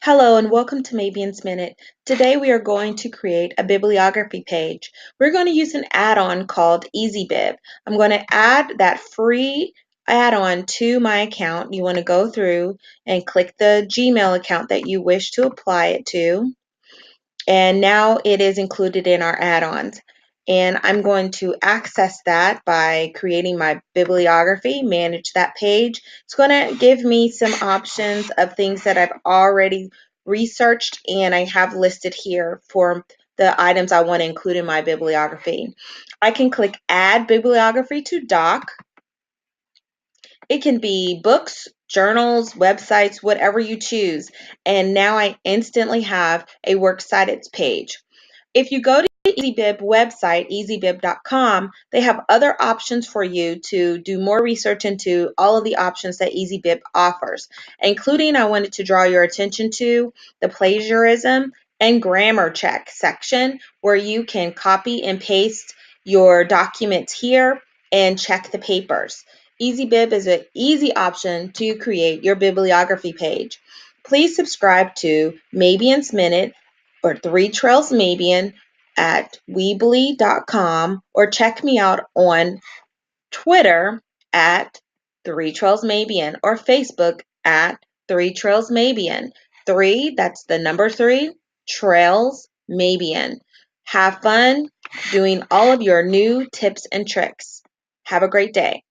Hello and welcome to Mabion's Minute. Today we are going to create a bibliography page. We're going to use an add-on called EasyBib. I'm going to add that free add-on to my account. You want to go through and click the Gmail account that you wish to apply it to. And now it is included in our add-ons. And I'm going to access that by creating my bibliography, manage that page. It's going to give me some options of things that I've already researched and I have listed here for the items I want to include in my bibliography. I can click Add Bibliography to Doc. It can be books, journals, websites, whatever you choose. And now I instantly have a works cited page. If you go to the EasyBib website, easybib.com, they have other options for you to do more research into all of the options that EasyBib offers, including I wanted to draw your attention to the plagiarism and grammar check section where you can copy and paste your documents here and check the papers. EasyBib is an easy option to create your bibliography page. Please subscribe to Mabion's Minute or Three Trails Mabion at weebly.com or check me out on Twitter at Three Trails Mabion or Facebook at Three Trails Mabion. Three, that's the number three, Trails Mabion. Have fun doing all of your new tips and tricks. Have a great day.